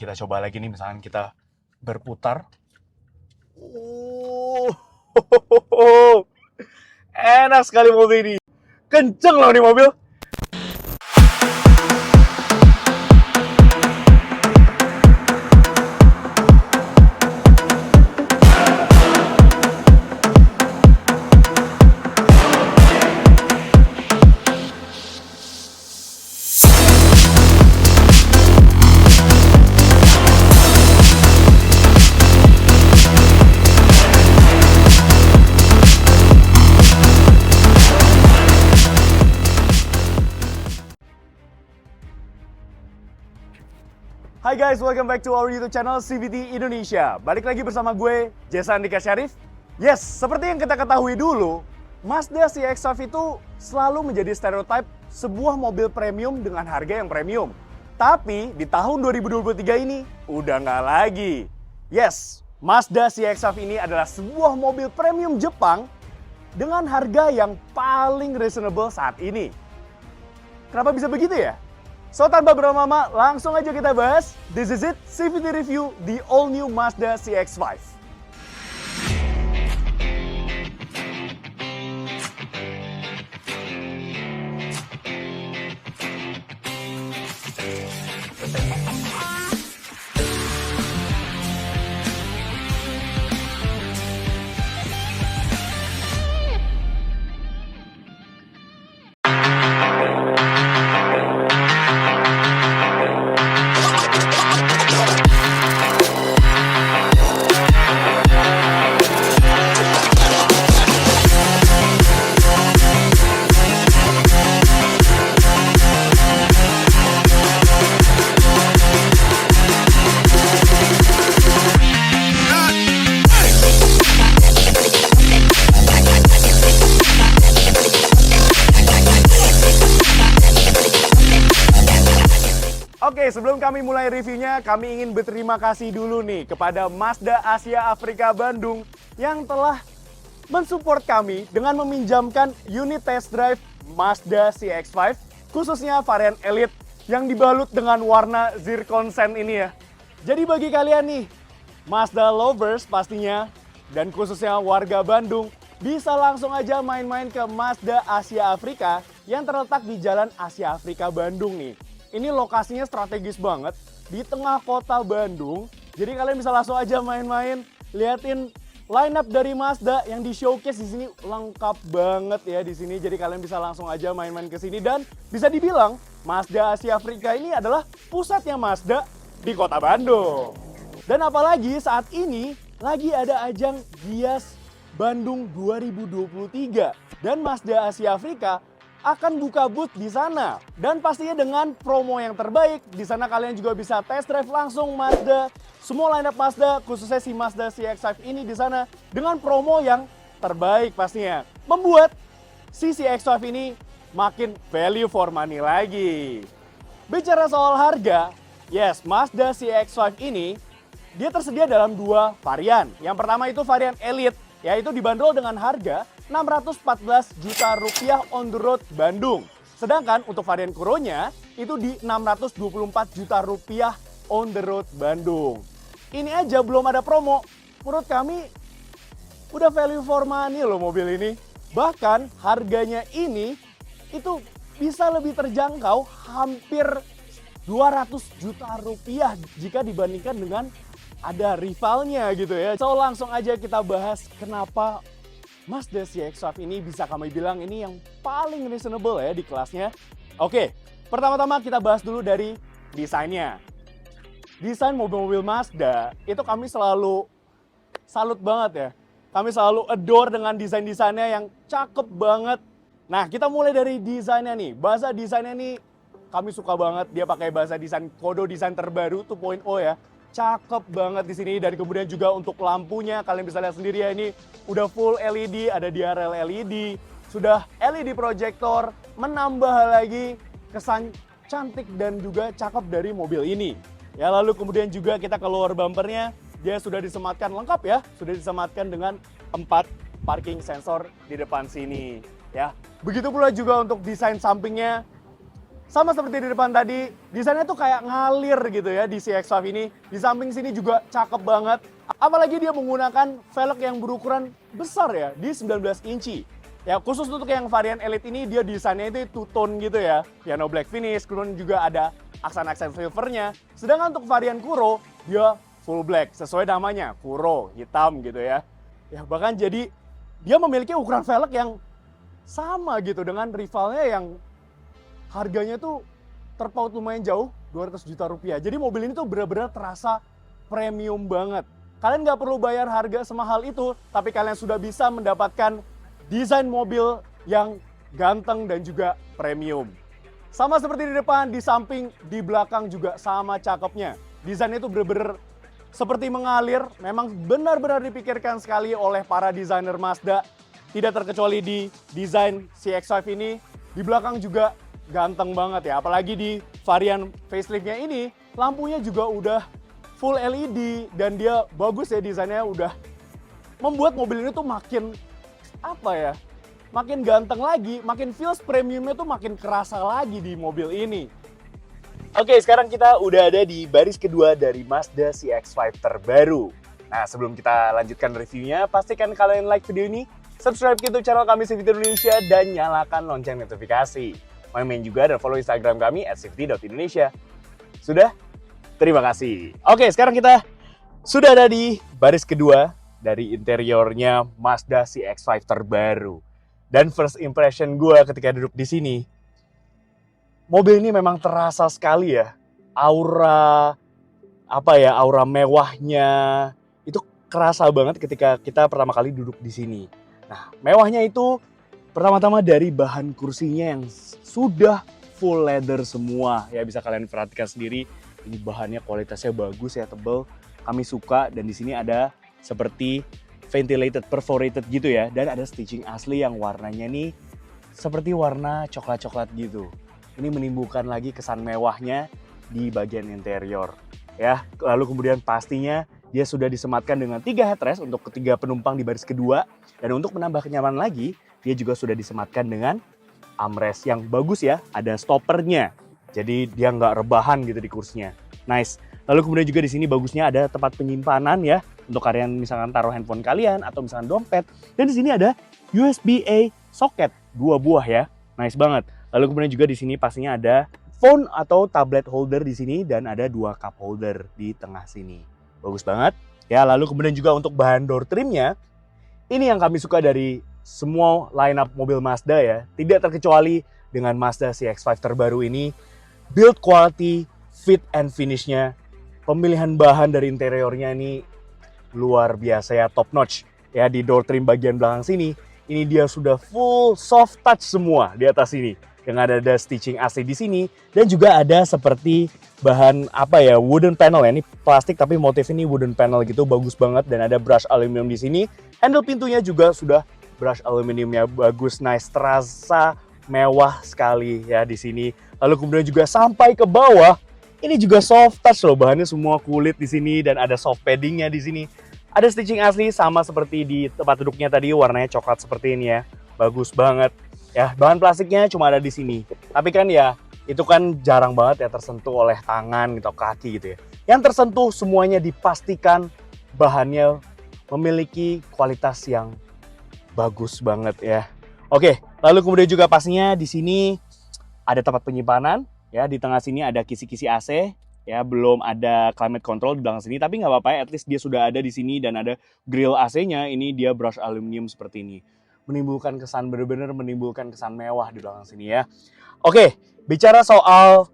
kita coba lagi nih, misalkan kita berputar. Enak sekali mobil ini. Kenceng loh nih mobil. Hai guys, welcome back to our YouTube channel CVT Indonesia. Balik lagi bersama gue, Jason Andika Syarif. Yes, seperti yang kita ketahui dulu, Mazda CX-5 itu selalu menjadi stereotype sebuah mobil premium dengan harga yang premium. Tapi di tahun 2023 ini, udah nggak lagi. Yes, Mazda CX-5 ini adalah sebuah mobil premium Jepang dengan harga yang paling reasonable saat ini. Kenapa bisa begitu ya? So, tanpa berlama-lama, langsung aja kita bahas. This is it, CVT Review, the all-new Mazda CX-5. Oke, sebelum kami mulai reviewnya, kami ingin berterima kasih dulu nih kepada Mazda Asia Afrika Bandung yang telah mensupport kami dengan meminjamkan unit test drive Mazda CX-5, khususnya varian Elite yang dibalut dengan warna zircon sand ini ya. Jadi bagi kalian nih, Mazda lovers pastinya, dan khususnya warga Bandung, bisa langsung aja main-main ke Mazda Asia Afrika yang terletak di Jalan Asia Afrika Bandung nih. Ini lokasinya strategis banget di tengah kota Bandung. Jadi kalian bisa langsung aja main-main, liatin line up dari Mazda yang di showcase di sini lengkap banget ya di sini. Jadi kalian bisa langsung aja main-main ke sini dan bisa dibilang Mazda Asia Afrika ini adalah pusatnya Mazda di kota Bandung. Dan apalagi saat ini lagi ada ajang Gias Bandung 2023 dan Mazda Asia Afrika akan buka booth di sana. Dan pastinya dengan promo yang terbaik, di sana kalian juga bisa test drive langsung Mazda. Semua line up Mazda, khususnya si Mazda CX-5 ini di sana dengan promo yang terbaik pastinya. Membuat si CX-5 ini makin value for money lagi. Bicara soal harga, yes, Mazda CX-5 ini dia tersedia dalam dua varian. Yang pertama itu varian Elite, yaitu dibanderol dengan harga 614 juta rupiah on the road Bandung. Sedangkan untuk varian Kuronya itu di 624 juta rupiah on the road Bandung. Ini aja belum ada promo. Menurut kami udah value for money loh mobil ini. Bahkan harganya ini itu bisa lebih terjangkau hampir 200 juta rupiah jika dibandingkan dengan ada rivalnya gitu ya. So langsung aja kita bahas kenapa Mazda CX-5 ini bisa kami bilang ini yang paling reasonable ya di kelasnya. Oke, pertama-tama kita bahas dulu dari desainnya. Desain mobil-mobil Mazda itu kami selalu salut banget ya. Kami selalu adore dengan desain-desainnya yang cakep banget. Nah, kita mulai dari desainnya nih. Bahasa desainnya nih kami suka banget. Dia pakai bahasa desain Kodo desain terbaru 2.0 ya. Cakep banget di sini, dan kemudian juga untuk lampunya kalian bisa lihat sendiri ya, ini udah full LED, ada DRL LED, sudah LED projector, menambah lagi kesan cantik dan juga cakep dari mobil ini. Ya, lalu kemudian juga kita ke lower bumpernya, dia sudah disematkan lengkap ya, sudah disematkan dengan 4 parking sensor di depan sini ya. Begitu pula juga untuk desain sampingnya. Sama seperti di depan tadi, desainnya tuh kayak ngalir gitu ya di CX-5 ini. Di samping sini juga cakep banget. Apalagi dia menggunakan velg yang berukuran besar ya, di 19 inci. Ya khusus untuk yang varian Elite ini dia desainnya itu two-tone gitu ya. Piano black finish, kemudian juga ada aksen-aksen silvernya. Sedangkan untuk varian Kuro, dia full black, sesuai namanya, Kuro, hitam gitu ya. Ya bahkan jadi dia memiliki ukuran velg yang sama gitu dengan rivalnya yang harganya tuh terpaut lumayan jauh, 200 juta rupiah. Jadi mobil ini tuh benar-benar terasa premium banget. Kalian nggak perlu bayar harga semahal itu, tapi kalian sudah bisa mendapatkan desain mobil yang ganteng dan juga premium. Sama seperti di depan, di samping, di belakang juga sama cakepnya. Desainnya itu benar-benar seperti mengalir, memang benar-benar dipikirkan sekali oleh para desainer Mazda. Tidak terkecuali di desain CX-5 ini, di belakang juga ganteng banget ya. Apalagi di varian faceliftnya ini, lampunya juga udah full LED dan dia bagus ya desainnya, udah membuat mobil ini tuh makin apa ya, makin ganteng lagi, makin feels premiumnya tuh makin kerasa lagi di mobil ini. Oke, sekarang kita udah ada di baris kedua dari Mazda CX-5 terbaru. Nah, sebelum kita lanjutkan reviewnya, pastikan kalian like video ini, subscribe ke YouTube channel kami CVT Indonesia, dan nyalakan lonceng notifikasi. Main juga dan follow Instagram kami @cvt.indonesia. Sudah? Terima kasih. Oke, sekarang kita sudah ada di baris kedua dari interiornya Mazda CX-5 terbaru. Dan first impression gue ketika duduk di sini, mobil ini memang terasa sekali ya, aura mewahnya itu kerasa banget ketika kita pertama kali duduk di sini. Nah, mewahnya itu pertama-tama dari bahan kursinya yang sudah full leather semua ya, bisa kalian perhatikan sendiri. Ini bahannya kualitasnya bagus ya, tebal. Kami suka, dan di sini ada seperti ventilated, perforated gitu ya, dan ada stitching asli yang warnanya nih seperti warna coklat-coklat gitu. Ini menimbulkan lagi kesan mewahnya di bagian interior ya. Lalu kemudian pastinya dia sudah disematkan dengan 3 headrest untuk ketiga penumpang di baris kedua, dan untuk menambah kenyamanan lagi dia juga sudah disematkan dengan armrest yang bagus ya, ada stoppernya. Jadi dia nggak rebahan gitu di kursinya. Nice. Lalu kemudian juga di sini bagusnya ada tempat penyimpanan ya, untuk kalian misalkan taruh handphone kalian atau misalkan dompet. Dan di sini ada USB-A socket 2 buah ya. Nice banget. Lalu kemudian juga di sini pastinya ada phone atau tablet holder di sini, dan ada 2 cup holder di tengah sini. Bagus banget. Ya, lalu kemudian juga untuk bahan door trimnya, ini yang kami suka dari semua lineup mobil Mazda ya. Tidak terkecuali dengan Mazda CX-5 terbaru ini. Build quality, fit and finish-nya, pemilihan bahan dari interiornya ini luar biasa ya, top notch. Ya, di door trim bagian belakang sini, ini dia sudah full soft touch semua di atas sini. Yang ada stitching asli di sini, dan juga ada seperti bahan wooden panel ya. Ini plastik tapi motif ini wooden panel gitu, bagus banget, dan ada brush aluminium di sini. Handle pintunya juga sudah brush aluminiumnya bagus, nice, terasa mewah sekali ya di sini. Lalu kemudian juga sampai ke bawah, ini juga soft touch loh, bahannya semua kulit di sini, dan ada soft paddingnya di sini. Ada stitching asli sama seperti di tempat duduknya tadi, warnanya coklat seperti ini ya, bagus banget. Ya, bahan plastiknya cuma ada di sini. Tapi kan ya, itu kan jarang banget ya tersentuh oleh tangan gitu, kaki gitu ya. Yang tersentuh semuanya dipastikan bahannya memiliki kualitas yang bagus banget ya. Oke, lalu kemudian juga pastinya di sini ada tempat penyimpanan ya. Di tengah sini ada kisi-kisi AC ya, belum ada climate control di belakang sini, tapi nggak apa-apa ya, at least dia sudah ada di sini, dan ada grill AC-nya. Ini dia brush aluminium seperti ini, menimbulkan kesan, benar-benar menimbulkan kesan mewah di belakang sini ya. Oke, bicara soal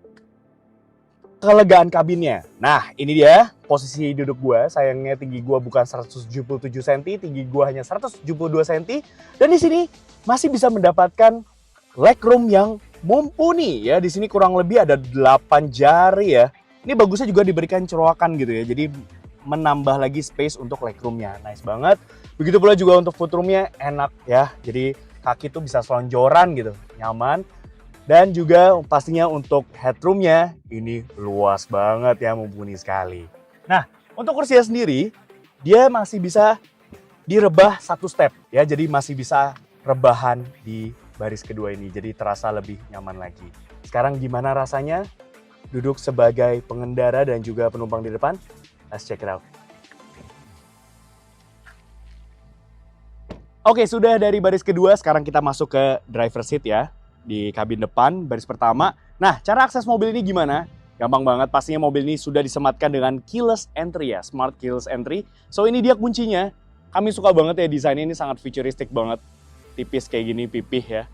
kelegaan kabinnya. Nah, ini dia posisi duduk gua. Sayangnya tinggi gua bukan 177 cm, tinggi gua hanya 172 cm. Dan di sini masih bisa mendapatkan legroom yang mumpuni ya. Di sini kurang lebih ada 8 jari ya. Ini bagusnya juga diberikan cerowakan gitu ya. Jadi menambah lagi space untuk legroomnya. Nice banget. Begitu pula juga untuk footroomnya enak ya. Jadi kaki tuh bisa selonjoran gitu, nyaman. Dan juga pastinya untuk headroomnya ini luas banget ya, mumpuni sekali. Nah, untuk kursinya sendiri, dia masih bisa direbah 1 step ya. Jadi masih bisa rebahan di baris kedua ini. Jadi terasa lebih nyaman lagi. Sekarang gimana rasanya duduk sebagai pengendara dan juga penumpang di depan? Let's check it out. Oke, sudah dari baris kedua, sekarang kita masuk ke driver seat ya. Di kabin depan, baris pertama. Nah, cara akses mobil ini gimana? Gampang banget, pastinya mobil ini sudah disematkan dengan keyless entry ya, smart keyless entry. So, ini dia kuncinya. Kami suka banget ya, desainnya ini sangat futuristik banget. Tipis kayak gini, pipih ya.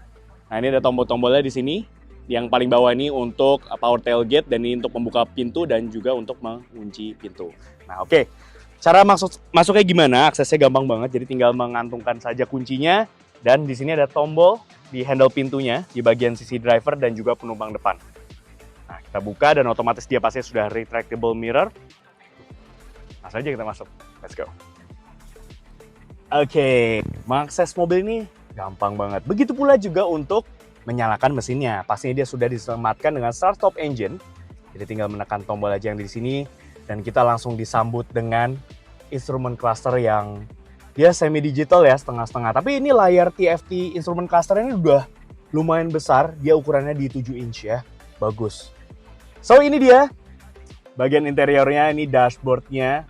Nah, ini ada tombol-tombolnya di sini. Yang paling bawah ini untuk power tailgate dan ini untuk membuka pintu dan juga untuk mengunci pintu. Nah, oke. Cara masuknya gimana? Aksesnya gampang banget, jadi tinggal mengantungkan saja kuncinya. Dan di sini ada tombol di handle pintunya di bagian sisi driver dan juga penumpang depan. Nah, kita buka dan otomatis dia pasti sudah retractable mirror. Langsung aja kita masuk. Let's go. Oke, mengakses mobil ini gampang banget. Begitu pula juga untuk menyalakan mesinnya. Pastinya dia sudah disematkan dengan start stop engine. Jadi tinggal menekan tombol aja yang di sini dan kita langsung disambut dengan instrument cluster yang dia semi digital ya, setengah-setengah. Tapi ini layar TFT instrument cluster ini udah lumayan besar. Dia ukurannya di 7 inch ya. Bagus. So ini dia bagian interiornya, ini dashboardnya.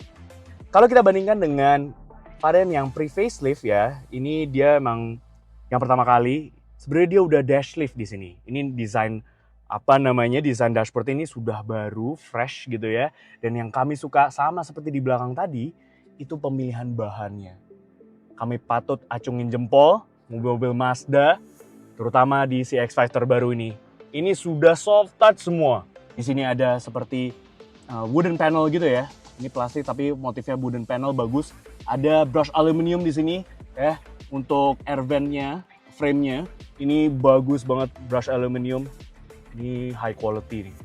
Kalau kita bandingkan dengan varian yang pre-facelift ya, ini dia emang yang pertama kali. Sebenarnya dia udah dash lift di sini. Ini desain desain dashboard ini sudah baru, fresh gitu ya. Dan yang kami suka sama seperti di belakang tadi, itu pemilihan bahannya. Kami patut acungin jempol mobil-mobil Mazda, terutama di CX-5 terbaru ini. Ini sudah soft touch semua. Di sini ada seperti wooden panel gitu ya. Ini plastik tapi motifnya wooden panel, bagus. Ada brush aluminium di sini ya untuk air vent-nya, frame-nya. Ini bagus banget, brush aluminium. Ini high quality nih.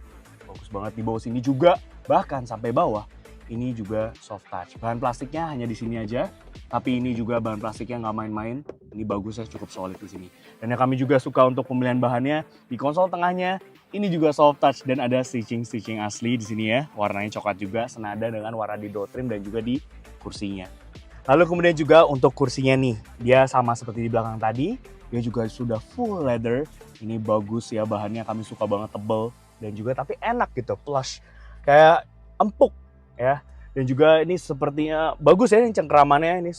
Bagus banget. Di bawah sini juga, bahkan sampai bawah, ini juga soft touch. Bahan plastiknya hanya di sini aja, tapi ini juga bahan plastiknya nggak main-main. Ini bagusnya cukup solid di sini. Dan yang kami juga suka untuk pemilihan bahannya, di konsol tengahnya, ini juga soft touch dan ada stitching asli di sini ya. Warnanya coklat juga, senada dengan warna di door trim dan juga di kursinya. Lalu kemudian juga untuk kursinya nih, dia sama seperti di belakang tadi, dia juga sudah full leather. Ini bagus ya, bahannya kami suka banget, tebal dan juga tapi enak gitu, plush, kayak empuk ya. Dan juga ini sepertinya bagus ya, ini cengkeramannya ini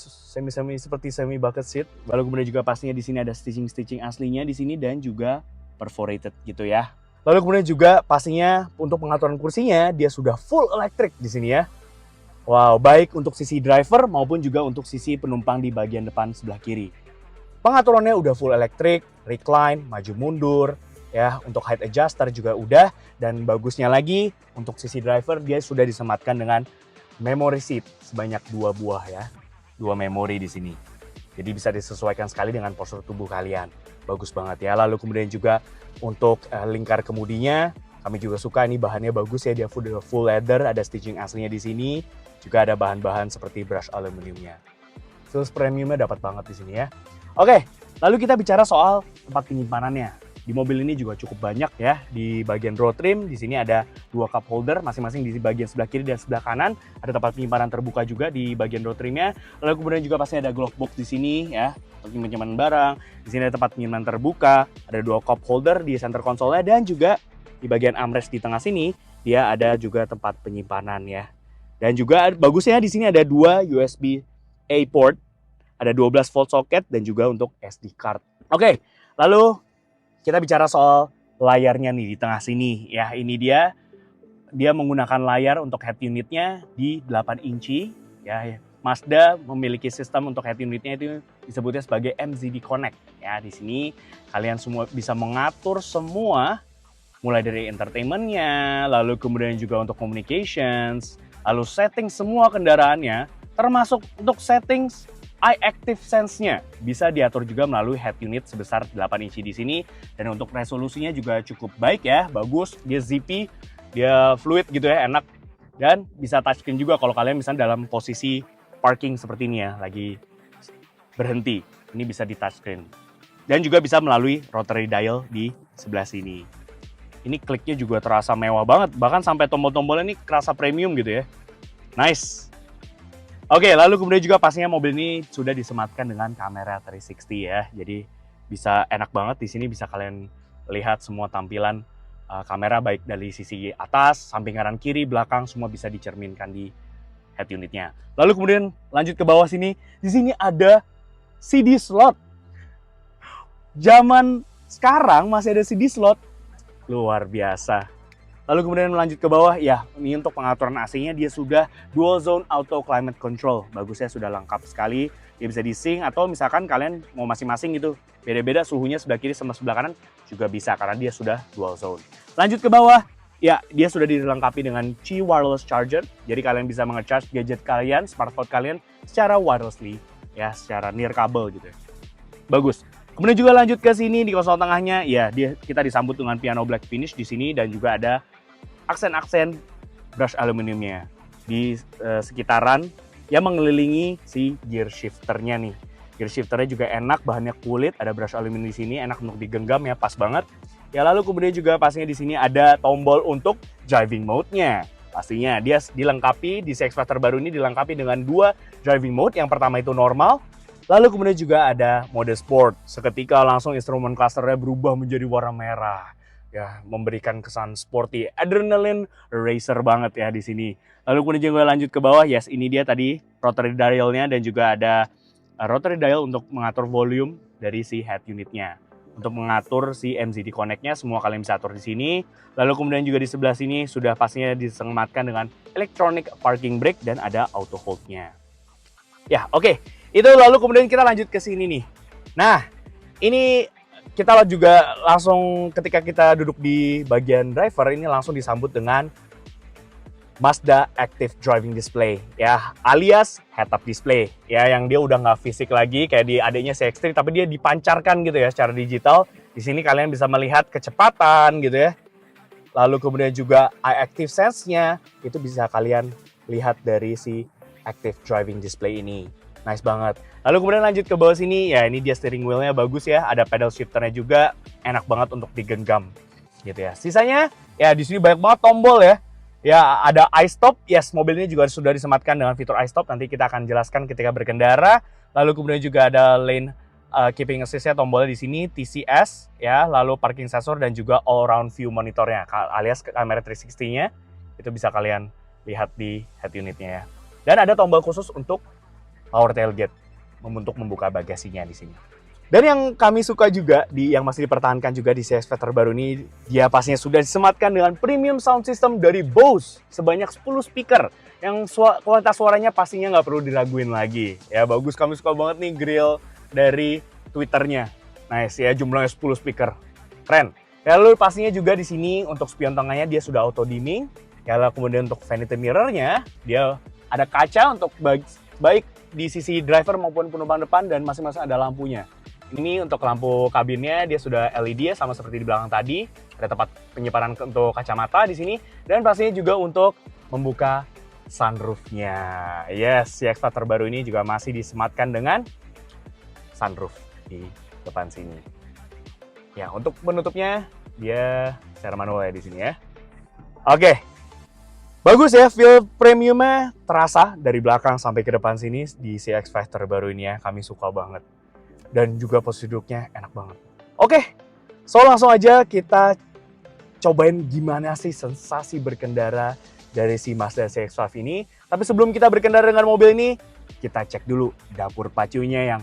seperti semi bucket seat. Lalu kemudian juga pastinya di sini ada stitching aslinya di sini dan juga perforated gitu ya. Lalu kemudian juga pastinya untuk pengaturan kursinya dia sudah full electric di sini ya. Wow, baik untuk sisi driver maupun juga untuk sisi penumpang di bagian depan sebelah kiri. Pengaturannya udah full electric, recline, maju mundur, ya untuk height adjuster juga udah. Dan bagusnya lagi untuk sisi driver dia sudah disematkan dengan memory seat sebanyak 2 buah ya, 2 memori di sini. Jadi bisa disesuaikan sekali dengan postur tubuh kalian. Bagus banget ya. Lalu kemudian juga untuk lingkar kemudinya kami juga suka, ini bahannya bagus ya, dia full leather, ada stitching aslinya di sini. Juga ada bahan-bahan seperti brush aluminiumnya. Feels premiumnya dapat banget di sini ya. Oke, lalu kita bicara soal tempat penyimpanannya. Di mobil ini juga cukup banyak ya. Di bagian road trim, di sini ada 2 cup holder, masing-masing di bagian sebelah kiri dan sebelah kanan. Ada tempat penyimpanan terbuka juga di bagian road trimnya. Lalu kemudian juga pasti ada glove box di sini ya, untuk penyimpanan barang. Di sini ada tempat penyimpanan terbuka, ada 2 cup holder di center konsolnya dan juga di bagian armrest di tengah sini dia ada juga tempat penyimpanan ya. Dan juga bagusnya di sini ada 2 USB-A port, ada 12 volt socket dan juga untuk SD card. Oke, lalu kita bicara soal layarnya nih di tengah sini ya. Ini dia menggunakan layar untuk head unitnya di 8 inci ya. Mazda memiliki sistem untuk head unitnya itu disebutnya sebagai MZD Connect ya. Di sini kalian semua bisa mengatur semua mulai dari entertainmentnya, lalu kemudian juga untuk communications, lalu setting semua kendaraannya, termasuk untuk settings Eye Active Sense-nya bisa diatur juga melalui head unit sebesar 8 inci di sini. Dan untuk resolusinya juga cukup baik ya, bagus. Dia zippy, dia fluid gitu ya, enak. Dan bisa touchscreen juga kalau kalian misalnya dalam posisi parking seperti ini ya, lagi berhenti. Ini bisa di touchscreen. Dan juga bisa melalui rotary dial di sebelah sini. Ini kliknya juga terasa mewah banget, bahkan sampai tombol-tombolnya ini kerasa premium gitu ya. Nice. Oke, lalu kemudian juga pastinya mobil ini sudah disematkan dengan kamera 360 ya. Jadi bisa enak banget di sini, bisa kalian lihat semua tampilan kamera baik dari sisi atas, samping kanan kiri, belakang semua bisa dicerminkan di head unitnya. Lalu kemudian lanjut ke bawah sini, di sini ada CD slot. Zaman sekarang masih ada CD slot, luar biasa. Lalu kemudian lanjut ke bawah, ya ini untuk pengaturan AC-nya dia sudah dual zone auto climate control. Bagusnya sudah lengkap sekali, dia bisa di-sync atau misalkan kalian mau masing-masing gitu, beda-beda suhunya sebelah kiri sama sebelah kanan juga bisa karena dia sudah dual zone. Lanjut ke bawah, ya dia sudah dilengkapi dengan Qi wireless charger, jadi kalian bisa nge-charge gadget kalian, smartphone kalian secara wirelessly, ya secara near kabel gitu. Bagus. Kemudian juga lanjut ke sini di konsol tengahnya, ya kita disambut dengan piano black finish di sini dan juga ada aksen-aksen brush aluminiumnya di sekitaran yang mengelilingi si gear shifternya nih. Gear shifternya juga enak, bahannya kulit, ada brush aluminium di sini, enak untuk digenggam ya, pas banget. Ya lalu kemudian juga pastinya di sini ada tombol untuk driving mode-nya. Pastinya dia dilengkapi di CX-5 terbaru ini dilengkapi dengan 2 driving mode. Yang pertama itu normal, lalu kemudian juga ada mode sport. Seketika langsung instrumen clusternya berubah menjadi warna merah. Ya, memberikan kesan sporty, adrenaline racer banget ya di sini. Lalu kemudian juga lanjut ke bawah, yes ini dia tadi rotary dial-nya dan juga ada rotary dial untuk mengatur volume dari si head unitnya. Untuk mengatur si MZD Connect-nya semua kalian bisa atur di sini. Lalu kemudian juga di sebelah sini sudah pastinya disematkan dengan electronic parking brake dan ada auto hold-nya. Ya, oke. Itu lalu kemudian kita lanjut ke sini nih. Nah, ini kita juga langsung ketika kita duduk di bagian driver ini langsung disambut dengan Mazda Active Driving Display ya, alias head-up display ya, yang dia udah nggak fisik lagi kayak di adanya CX-3 tapi dia dipancarkan gitu ya secara digital. Di sini kalian bisa melihat kecepatan gitu ya. Lalu kemudian juga Eye Active Sense-nya itu bisa kalian lihat dari si Active Driving Display ini. Nice banget. Lalu kemudian lanjut ke bawah sini, ya ini dia steering wheel-nya bagus ya, ada pedal shifter-nya juga, enak banget untuk digenggam gitu ya. Sisanya ya di sini banyak banget tombol ya. Ya ada iStop, yes mobil ini juga sudah disematkan dengan fitur iStop, nanti kita akan jelaskan ketika berkendara. Lalu kemudian juga ada lane keeping assist-nya, tombolnya di sini, TCS ya, lalu parking sensor dan juga all around view monitornya alias kamera 360-nya itu bisa kalian lihat di head unitnya ya. Dan ada tombol khusus untuk power tailgate untuk membuka bagasinya di sini. Dan yang kami suka juga yang masih dipertahankan juga di CX-5 terbaru ini, dia pastinya sudah disematkan dengan premium sound system dari Bose sebanyak 10 speaker yang kualitas suaranya pastinya nggak perlu diraguin lagi. Ya bagus, kami suka banget nih grill dari Twitternya. Nice ya, jumlahnya 10 speaker. Keren. Ya, lalu pastinya juga di sini untuk spion tengahnya dia sudah auto dimming. Ya, lalu kemudian untuk vanity mirror-nya dia ada kaca untuk baik di sisi driver maupun penumpang depan dan masing-masing ada lampunya. Ini untuk lampu kabinnya dia sudah LED ya, sama seperti di belakang tadi. Ada tempat penyimpanan untuk kacamata di sini dan pastinya juga untuk membuka sunroof-nya. Yes, CX-5 terbaru ini juga masih disematkan dengan sunroof di depan sini. Ya, untuk penutupnya dia secara manual ya di sini ya. Oke. Bagus ya, feel premiumnya terasa dari belakang sampai ke depan sini di CX-5 terbaru ini ya. Kami suka banget. Dan juga posisi duduknya enak banget. Oke, so langsung aja kita cobain gimana sih sensasi berkendara dari si Mazda CX-5 ini. Tapi sebelum kita berkendara dengan mobil ini, kita cek dulu dapur pacunya yang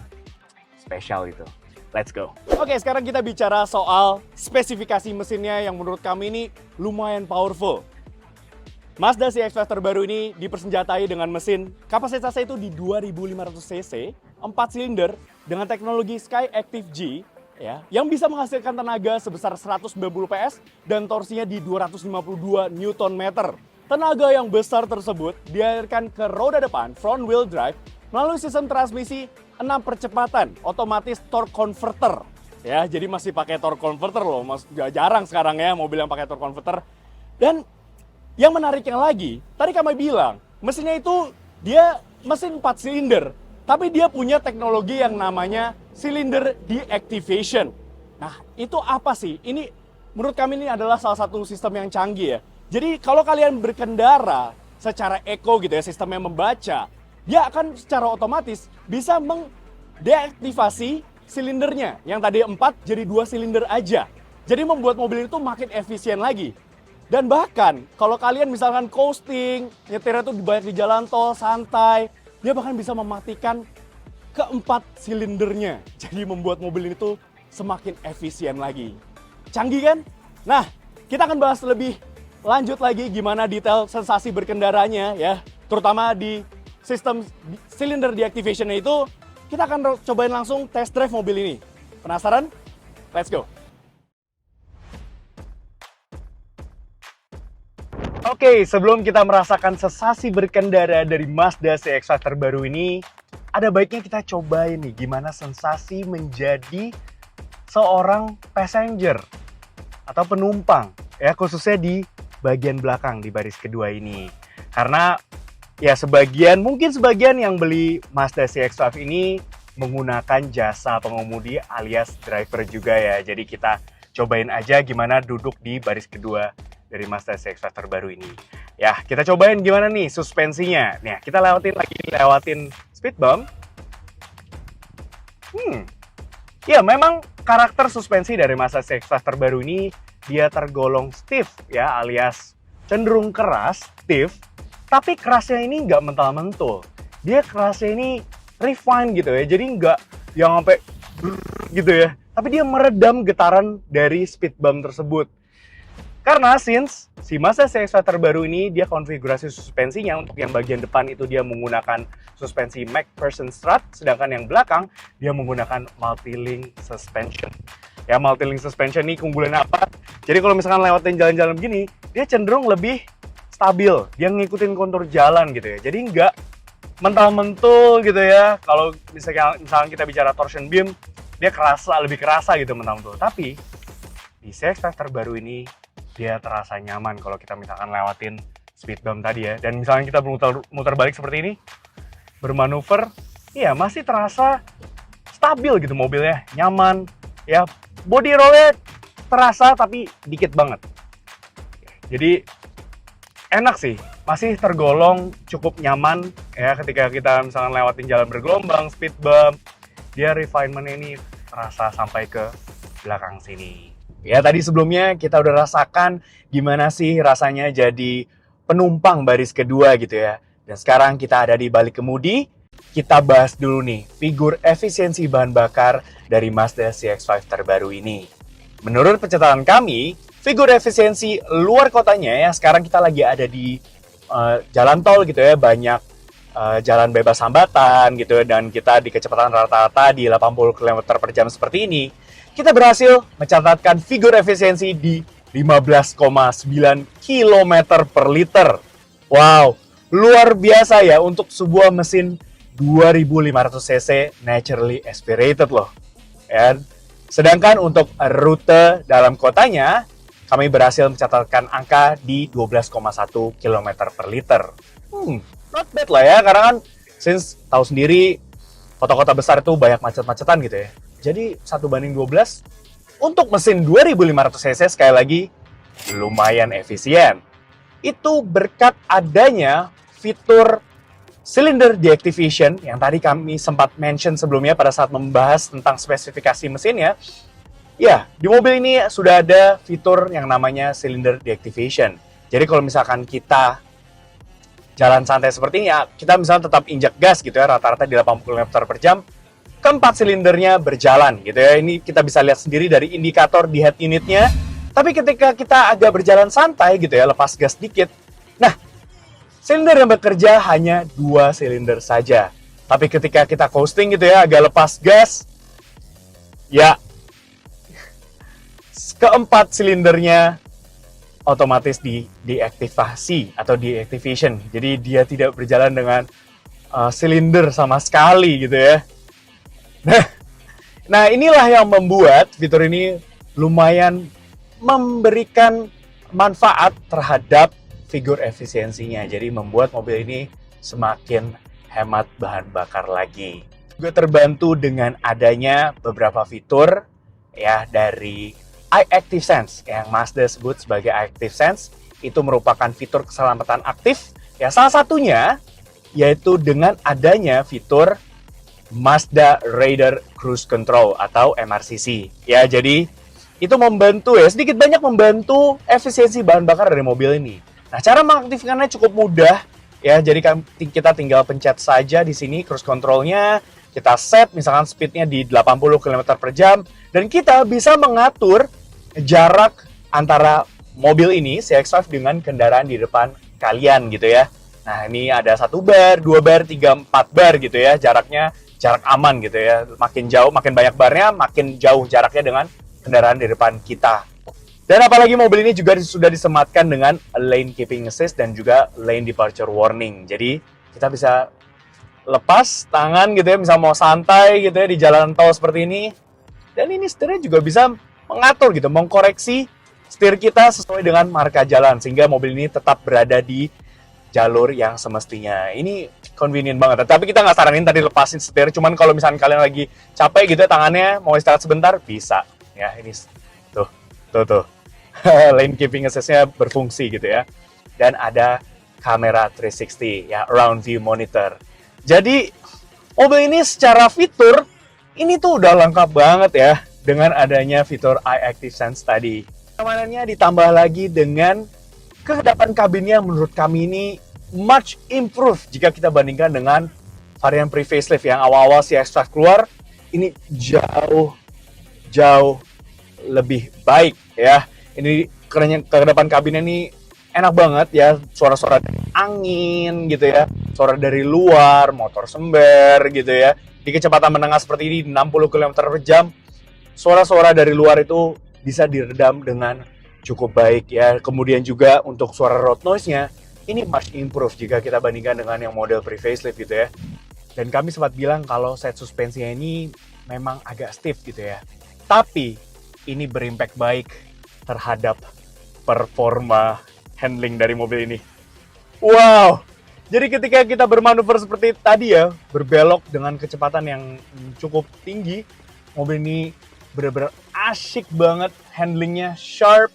spesial itu. Let's go. Oke, sekarang kita bicara soal spesifikasi mesinnya yang menurut kami ini lumayan powerful. Mazda CX-5 terbaru ini dipersenjatai dengan mesin kapasitasnya itu di 2500 cc, 4 silinder dengan teknologi Sky Active G ya, yang bisa menghasilkan tenaga sebesar 190 PS dan torsinya di 252 Nm. Tenaga yang besar tersebut dialirkan ke roda depan front wheel drive melalui sistem transmisi 6 percepatan otomatis torque converter. Ya, jadi masih pakai torque converter loh, jarang sekarang ya mobil yang pakai torque converter. Dan yang menariknya lagi, tadi kami bilang, mesinnya itu dia mesin 4 silinder, tapi dia punya teknologi yang namanya cylinder deactivation. Nah, itu apa sih? Ini menurut kami ini adalah salah satu sistem yang canggih ya. Jadi kalau kalian berkendara secara eco gitu ya, sistemnya membaca, dia akan secara otomatis bisa mengdeaktivasi silindernya. Yang tadi 4 jadi 2 silinder aja. Jadi membuat mobil itu makin efisien lagi. Dan bahkan kalau kalian misalkan coasting, nyetirnya tuh banyak di jalan tol, santai, dia bahkan bisa mematikan keempat silindernya. Jadi membuat mobil ini tuh semakin efisien lagi. Canggih kan? Nah, kita akan bahas lebih lanjut lagi gimana detail sensasi berkendaranya ya. Terutama di sistem cylinder deactivation-nya itu, kita akan cobain langsung test drive mobil ini. Penasaran? Let's go! Oke, sebelum kita merasakan sensasi berkendara dari Mazda CX-5 terbaru ini, ada baiknya kita cobain nih gimana sensasi menjadi seorang passenger atau penumpang, ya khususnya di bagian belakang di baris kedua ini. Karena ya mungkin sebagian yang beli Mazda CX-5 ini menggunakan jasa pengemudi alias driver juga ya. Jadi kita cobain aja gimana duduk di baris kedua dari Mazda CX-5 terbaru ini. Ya, kita cobain gimana nih suspensinya. Nih, kita lewatin speed bump. Ya, memang karakter suspensi dari Mazda CX-5 terbaru ini dia tergolong stiff ya, alias cenderung keras, stiff. Tapi kerasnya ini nggak mental-mentul. Dia kerasnya ini refine gitu ya. Jadi nggak yang sampai gitu ya. Tapi dia meredam getaran dari speed bump tersebut. Karena since si Mazda CX-5 terbaru ini dia konfigurasi suspensinya untuk yang bagian depan itu dia menggunakan suspensi MacPherson strut, sedangkan yang belakang dia menggunakan multi-link suspension. Ya, multi-link suspension ini keunggulannya apa? Jadi kalau misalkan lewatin jalan-jalan begini, dia cenderung lebih stabil, dia ngikutin kontur jalan gitu ya. Jadi nggak mental-mentul gitu ya. Kalau misalkan kita bicara torsion beam, dia lebih kerasa gitu mental-mentul. Tapi di CX-5 terbaru ini dia terasa nyaman kalau kita misalkan lewatin speed bump tadi ya. Dan misalnya kita muter balik seperti ini, bermanuver, iya masih terasa stabil gitu mobilnya, nyaman. Ya, body rollnya terasa tapi dikit banget. Jadi enak sih, masih tergolong cukup nyaman ya ketika kita misalkan lewatin jalan bergelombang, speed bump. Dia refinement ini terasa sampai ke belakang sini. Ya, tadi sebelumnya kita udah rasakan gimana sih rasanya jadi penumpang baris kedua gitu ya. Dan sekarang kita ada di balik kemudi, kita bahas dulu nih figur efisiensi bahan bakar dari Mazda CX-5 terbaru ini. Menurut pencatatan kami, figur efisiensi luar kotanya ya, sekarang kita lagi ada di jalan tol gitu ya, banyak jalan bebas hambatan gitu ya, dan kita di kecepatan rata-rata di 80 km per jam seperti ini. Kita berhasil mencatatkan figur efisiensi di 15,9 km per liter. Wow, luar biasa ya untuk sebuah mesin 2500 cc naturally aspirated loh. Ya. Sedangkan untuk rute dalam kotanya, kami berhasil mencatatkan angka di 12,1 km per liter. Not bad lah ya, karena kan since tahu sendiri kota-kota besar itu banyak macet-macetan gitu ya. Jadi 1:12 untuk mesin 2500 cc sekali lagi lumayan efisien. Itu berkat adanya fitur cylinder deactivation yang tadi kami sempat mention sebelumnya pada saat membahas tentang spesifikasi mesinnya. Ya, di mobil ini sudah ada fitur yang namanya cylinder deactivation. Jadi kalau misalkan kita jalan santai seperti ini ya, kita misalnya tetap injak gas gitu ya, rata-rata di 80 km per jam, keempat silindernya berjalan gitu ya. Ini kita bisa lihat sendiri dari indikator di head unitnya. Tapi ketika kita agak berjalan santai gitu ya, lepas gas dikit, nah silinder yang bekerja hanya 2 silinder saja. Tapi ketika kita coasting gitu ya, agak lepas gas, ya keempat silindernya otomatis deaktivasi atau deactivation. Jadi dia tidak berjalan dengan silinder sama sekali gitu ya. Nah, inilah yang membuat fitur ini lumayan memberikan manfaat terhadap figur efisiensinya. Jadi membuat mobil ini semakin hemat bahan bakar lagi. Juga terbantu dengan adanya beberapa fitur ya dari iActiveSense yang Mazda sebut sebagai iActiveSense. Itu merupakan fitur keselamatan aktif. Ya, salah satunya yaitu dengan adanya fitur Mazda Radar Cruise Control atau MRCC. Ya, jadi itu membantu ya, sedikit banyak membantu efisiensi bahan bakar dari mobil ini. Nah, cara mengaktifkannya cukup mudah ya, jadi kita tinggal pencet saja di sini cruise control-nya, kita set misalkan speed-nya di 80 km per jam, dan kita bisa mengatur jarak antara mobil ini, CX-5 dengan kendaraan di depan kalian gitu ya. Nah, ini ada 1 bar, 2 bar, 3, 4 bar gitu ya, jaraknya jarak aman gitu ya. Makin jauh, makin banyak barnya, makin jauh jaraknya dengan kendaraan di depan kita. Dan apalagi mobil ini juga sudah disematkan dengan lane keeping assist dan juga lane departure warning. Jadi kita bisa lepas tangan gitu ya, misal mau santai gitu ya di jalan tol seperti ini. Dan ini setirnya juga bisa mengatur gitu, mengkoreksi setir kita sesuai dengan marka jalan sehingga mobil ini tetap berada di jalur yang semestinya. Ini convenient banget. Tapi kita nggak saranin tadi lepasin setir. Cuman kalau misalnya kalian lagi capek gitu ya tangannya, mau istirahat sebentar, bisa. Ya ini tuh. Lane keeping assist-nya berfungsi gitu ya. Dan ada kamera 360 ya, around view monitor. Jadi mobil ini secara fitur ini tuh udah lengkap banget ya dengan adanya fitur Eye Active Sense tadi. Keamanannya ditambah lagi dengan kehadapan kabinnya menurut kami ini much improve jika kita bandingkan dengan varian pre-facelift yang awal-awal CX-5 keluar. Ini jauh lebih baik ya. Ini kehadapan kabinnya ini enak banget ya, suara-suara angin gitu ya, suara dari luar, motor sember gitu ya. Di kecepatan menengah seperti ini 60 km per jam, suara-suara dari luar itu bisa diredam dengan cukup baik ya. Kemudian juga untuk suara road noise-nya ini much improve jika kita bandingkan dengan yang model pre-facelift gitu ya. Dan kami sempat bilang kalau set suspensinya ini memang agak stiff gitu ya. Tapi ini berimpact baik terhadap performa handling dari mobil ini. Wow! Jadi ketika kita bermanuver seperti tadi ya, berbelok dengan kecepatan yang cukup tinggi, mobil ini benar-benar asyik banget, handlingnya sharp,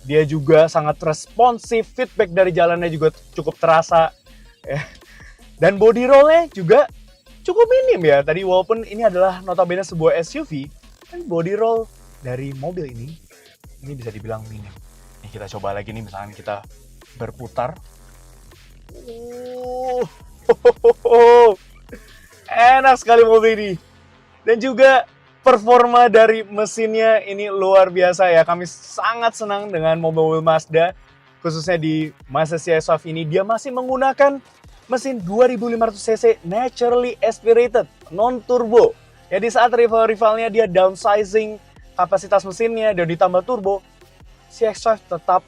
dia juga sangat responsif, feedback dari jalannya juga cukup terasa. Dan body roll-nya juga cukup minim ya. Tadi walaupun ini adalah notabene sebuah SUV, kan body roll dari mobil ini bisa dibilang minim. Nih kita coba lagi nih, misalnya kita berputar. Enak sekali mobil ini. Dan juga performa dari mesinnya ini luar biasa ya. Kami sangat senang dengan mobil-mobil Mazda, khususnya di Mazda CX-5 ini. Dia masih menggunakan mesin 2500 cc naturally aspirated, non-turbo. Ya, di saat rival-rivalnya dia downsizing kapasitas mesinnya dan ditambah turbo, CX-5 tetap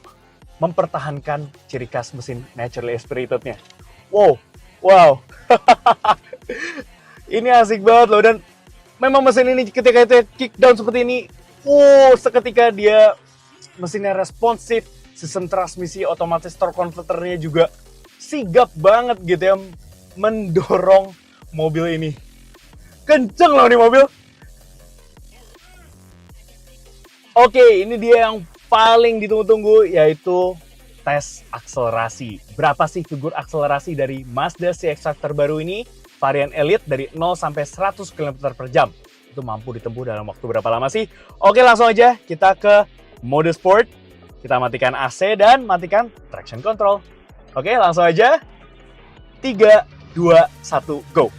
mempertahankan ciri khas mesin naturally aspirated-nya. Wow. Ini asik banget loh, dan memang mesin ini ketika itu kick down seperti ini, seketika dia mesinnya responsif, sistem transmisi otomatis torque converter-nya juga sigap banget gitu ya, mendorong mobil ini. Kenceng loh nih mobil. Oke, ini dia yang paling ditunggu-tunggu, yaitu tes akselerasi. Berapa sih figur akselerasi dari Mazda CX-5 terbaru ini? Varian Elite dari 0 sampai 100 km per jam. Itu mampu ditempuh dalam waktu berapa lama sih? Oke, langsung aja kita ke mode sport. Kita matikan AC dan matikan traction control. Oke, langsung aja. 3, 2, 1, go.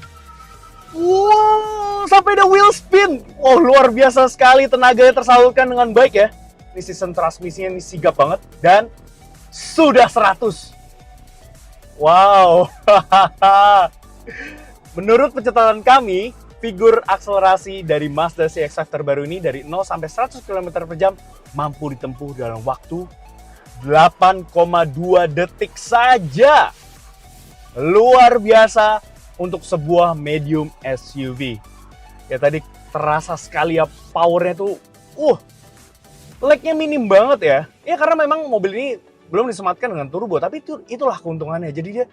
Wow, sampai ada wheel spin. Luar biasa sekali, tenaganya tersalurkan dengan baik ya. Ini sistem transmisinya ini sigap banget. Dan sudah 100. Wow. Menurut pencatatan kami, figur akselerasi dari Mazda CX-5 terbaru ini dari 0 sampai 100 km per jam mampu ditempuh dalam waktu 8,2 detik saja. Luar biasa untuk sebuah medium SUV. Ya tadi terasa sekali ya powernya tuh, lag-nya minim banget ya. Ya karena memang mobil ini belum disematkan dengan turbo, tapi itulah keuntungannya. Jadi dia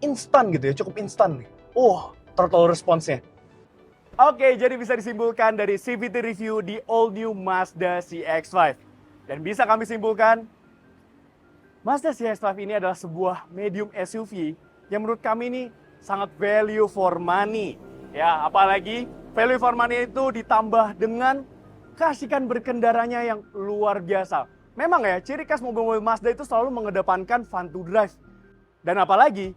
instan gitu ya, cukup instan nih. Throttle response-nya. Oke, jadi bisa disimpulkan dari CVT review di all new Mazda CX-5. Dan bisa kami simpulkan, Mazda CX-5 ini adalah sebuah medium SUV yang menurut kami ini sangat value for money. Ya, apalagi value for money itu ditambah dengan kasihkan berkendaranya yang luar biasa. Memang ya, ciri khas mobil-mobil Mazda itu selalu mengedepankan fun to drive. Dan apalagi,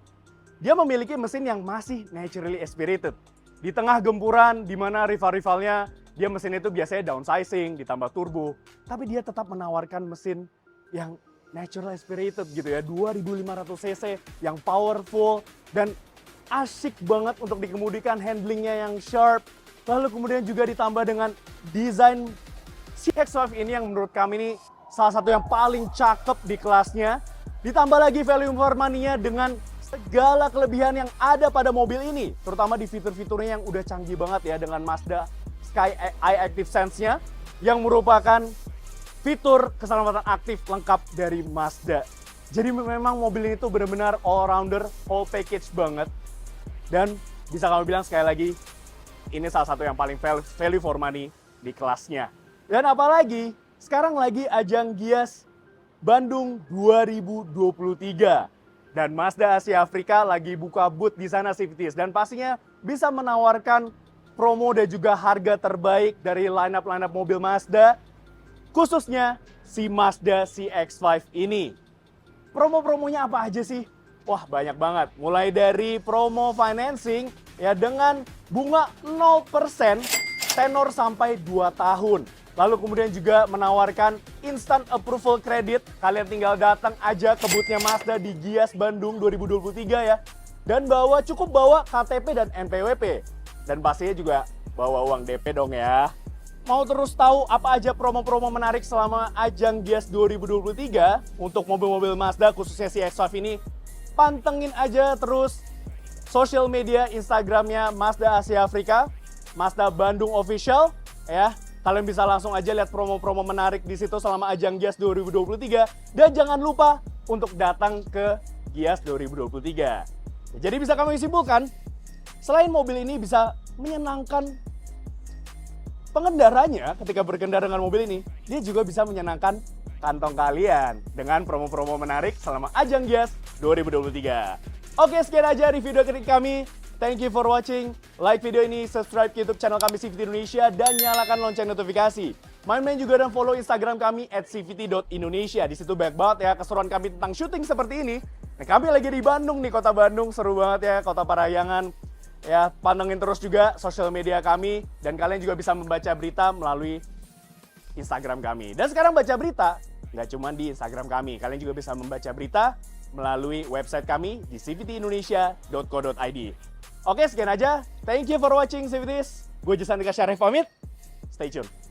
dia memiliki mesin yang masih naturally aspirated. Di tengah gempuran, di mana rival-rivalnya, dia mesin itu biasanya downsizing, ditambah turbo. Tapi dia tetap menawarkan mesin yang natural aspirated gitu ya, 2500 cc, yang powerful, dan asik banget untuk dikemudikan, handlingnya yang sharp. Lalu kemudian juga ditambah dengan desain CX-5 ini yang menurut kami ini salah satu yang paling cakep di kelasnya. Ditambah lagi value for money-nya dengan segala kelebihan yang ada pada mobil ini. Terutama di fitur-fiturnya yang udah canggih banget ya dengan Mazda Sky Eye Active Sense-nya yang merupakan fitur keselamatan aktif lengkap dari Mazda. Jadi memang mobil ini tuh benar-benar all-rounder, whole package banget. Dan bisa kami bilang sekali lagi, ini salah satu yang paling value for money di kelasnya. Dan apalagi, sekarang lagi ajang Gias Bandung 2023. Dan Mazda Asia Afrika lagi buka booth di sana CVTs. Dan pastinya bisa menawarkan promo dan juga harga terbaik dari lineup mobil Mazda. Khususnya si Mazda CX-5 ini. Promo-promonya apa aja sih? Wah, banyak banget. Mulai dari promo financing ya dengan bunga 0%, tenor sampai 2 tahun. Lalu kemudian juga menawarkan instant approval credit. Kalian tinggal datang aja ke booth-nya Mazda di Gias Bandung 2023 ya. Dan cukup bawa KTP dan NPWP. Dan pastinya juga bawa uang DP dong ya. Mau terus tahu apa aja promo-promo menarik selama ajang Gias 2023 untuk mobil-mobil Mazda khususnya CX-5 ini? Pantengin aja terus social media Instagramnya Mazda Asia Afrika, Mazda Bandung Official ya. Kalian bisa langsung aja lihat promo-promo menarik di situ selama ajang Gias 2023 dan jangan lupa untuk datang ke Gias 2023. Jadi bisa kami simpulkan, selain mobil ini bisa menyenangkan pengendaranya ketika berkendara dengan mobil ini, dia juga bisa menyenangkan kantong kalian dengan promo-promo menarik selama ajang Gias 2023. Oke, sekian aja review dari kami. Thank you for watching. Like video ini, subscribe ke YouTube channel kami CVT Indonesia dan nyalakan lonceng notifikasi. Main-main juga dan follow Instagram kami @cvt.indonesia. Di situ banyak banget ya keseruan kami tentang syuting seperti ini. Nah, kami lagi di Bandung nih, kota Bandung, seru banget ya, kota Parahyangan. Ya, pantengin terus juga sosial media kami dan kalian juga bisa membaca berita melalui Instagram kami. Dan sekarang baca berita nggak cuma di Instagram kami, kalian juga bisa membaca berita melalui website kami di cvtindonesia.co.id. Oke, sekian aja. Thank you for watching CVTs. Gue Jason Dika Syarif pamit. Stay tune.